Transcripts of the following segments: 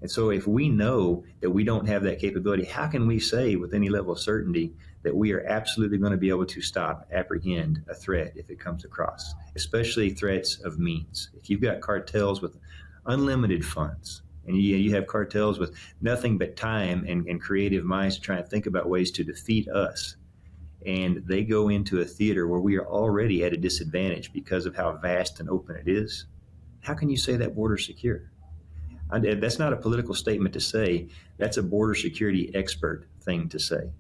And so if we know that we don't have that capability, how can we say with any level of certainty that we are absolutely going to be able to stop, apprehend a threat if it comes across, especially threats of means? If you've got cartels with unlimited funds, and you have cartels with nothing but time and creative minds to try and think about ways to defeat us, and they go into a theater where we are already at a disadvantage because of how vast and open it is, how can you say that border's secure? That's not a political statement to say. That's a border security expert thing to say.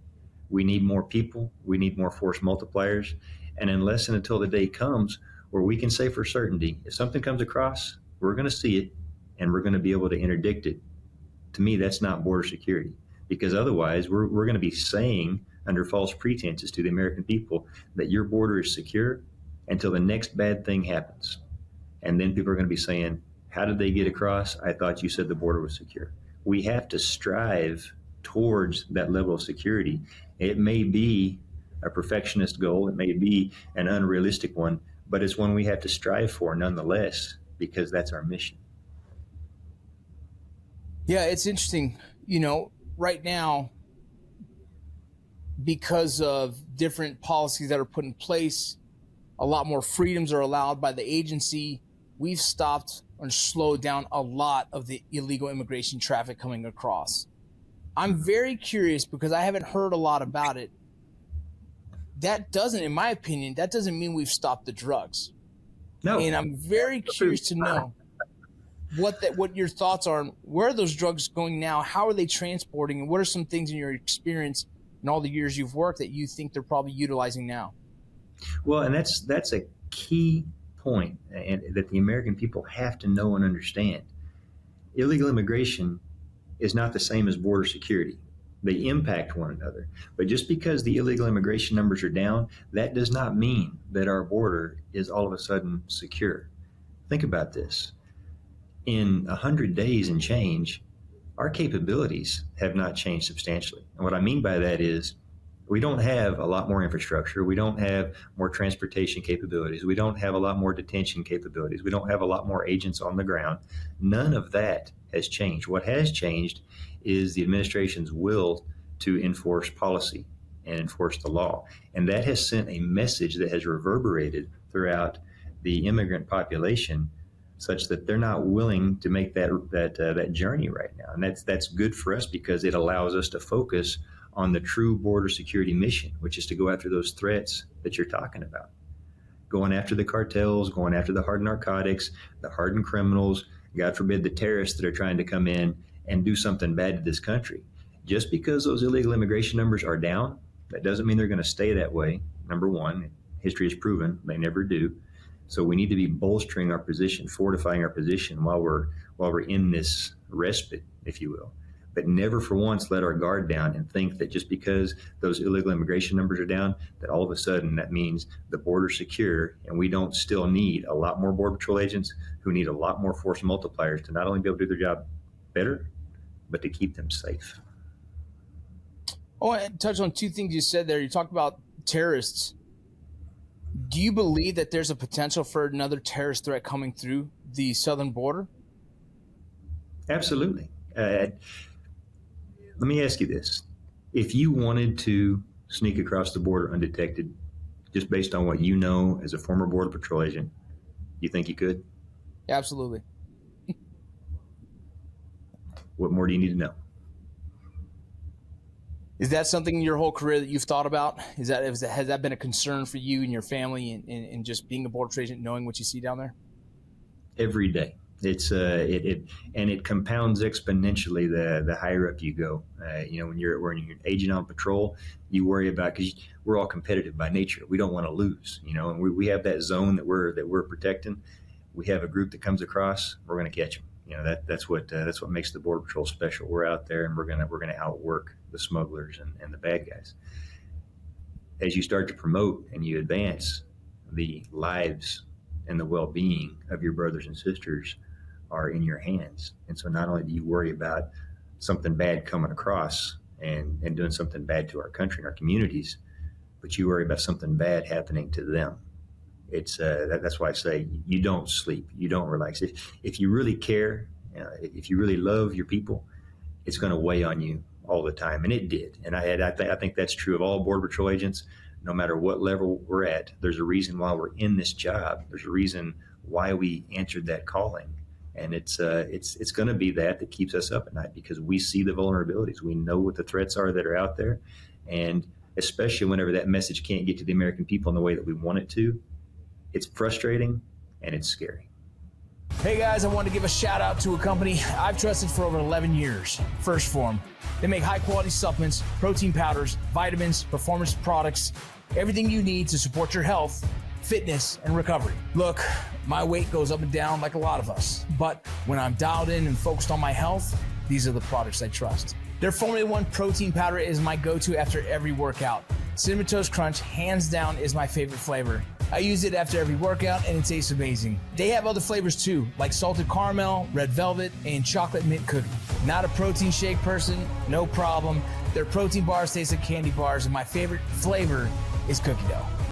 We need more people. We need more force multipliers. And unless and until the day comes where we can say for certainty, if something comes across, we're going to see it and we're going to be able to interdict it. To me, that's not border security, because otherwise we're going to be saying under false pretenses to the American people that your border is secure until the next bad thing happens. And then people are going to be saying, how did they get across? I thought you said the border was secure. We have to strive towards that level of security. It may be a perfectionist goal, it may be an unrealistic one, but it's one we have to strive for nonetheless, because that's our mission. Yeah, it's interesting. Right now, because of different policies that are put in place, a lot more freedoms are allowed by the agency. We've stopped or slowed down a lot of the illegal immigration traffic coming across. I'm very curious because I haven't heard a lot about it. That doesn't, in my opinion, that doesn't mean we've stopped the drugs. No. And I'm very curious to know what your thoughts are on where are those drugs going now? How are they transporting? And what are some things in your experience in all the years you've worked that you think they're probably utilizing now? Well, and that's a key point, and that the American people have to know and understand. Illegal immigration is not the same as border security. They impact one another. But just because the illegal immigration numbers are down, that does not mean that our border is all of a sudden secure. Think about this. In 100 days and change, our capabilities have not changed substantially. And what I mean by that is we don't have a lot more infrastructure. We don't have more transportation capabilities. We don't have a lot more detention capabilities. We don't have a lot more agents on the ground. None of that has changed. What has changed is the administration's will to enforce policy and enforce the law. And that has sent a message that has reverberated throughout the immigrant population, such that they're not willing to make that journey right now. And that's good for us, because it allows us to focus on the true border security mission, which is to go after those threats that you're talking about. Going after the cartels, going after the hardened narcotics, the hardened criminals, God forbid the terrorists that are trying to come in and do something bad to this country. Just because those illegal immigration numbers are down, that doesn't mean they're going to stay that way. Number one, history has proven they never do. So we need to be bolstering our position, fortifying our position while we're in this respite, if you will. But never for once let our guard down and think that just because those illegal immigration numbers are down, that all of a sudden that means the border's secure, and we don't still need a lot more Border Patrol agents who need a lot more force multipliers to not only be able to do their job better, but to keep them safe. Oh, I touch on two things you said there. You talked about terrorists. Do you believe that there's a potential for another terrorist threat coming through the southern border? Absolutely. Let me ask you this. If you wanted to sneak across the border undetected, just based on what you know as a former Border Patrol agent, you think you could? Absolutely. What more do you need to know? Is that something in your whole career that you've thought about? Has that been a concern for you and your family and just being a Border Patrol agent, knowing what you see down there? Every day. It's it compounds exponentially the higher up you go. When you're an agent on patrol, you worry about, because we're all competitive by nature. We don't want to lose, and we have that zone that we're protecting. We have a group that comes across, we're going to catch them. That's what makes the Border Patrol special. We're out there and we're gonna outwork the smugglers and the bad guys. As you start to promote and you advance, the lives and the well-being of your brothers and sisters are in your hands. And so not only do you worry about something bad coming across and doing something bad to our country and our communities, but you worry about something bad happening to them. It's that's why I say you don't sleep, you don't relax. If you really care If you really love your people, it's going to weigh on you all the time, and it did. And I think that's true of all Border Patrol agents, no matter what level we're at. There's a reason why we're in this job. There's a reason why we answered that calling, and it's going to be that keeps us up at night, because we see the vulnerabilities. We know what the threats are that are out there, and especially whenever that message can't get to the American people in the way that we want it to, it's frustrating and it's scary. Hey guys, I want to give a shout out to a company I've trusted for over 11 years, First Form. They make high quality supplements, protein powders, vitamins, performance products, everything you need to support your health, fitness, and recovery. Look, my weight goes up and down like a lot of us, but when I'm dialed in and focused on my health, these are the products I trust. Their Formula 1 protein powder is my go-to after every workout. Cinnamon Toast Crunch, hands down, is my favorite flavor. I use it after every workout and it tastes amazing. They have other flavors too, like salted caramel, red velvet, and chocolate mint cookie. Not a protein shake person? No problem. Their protein bars taste like candy bars, and my favorite flavor is cookie dough.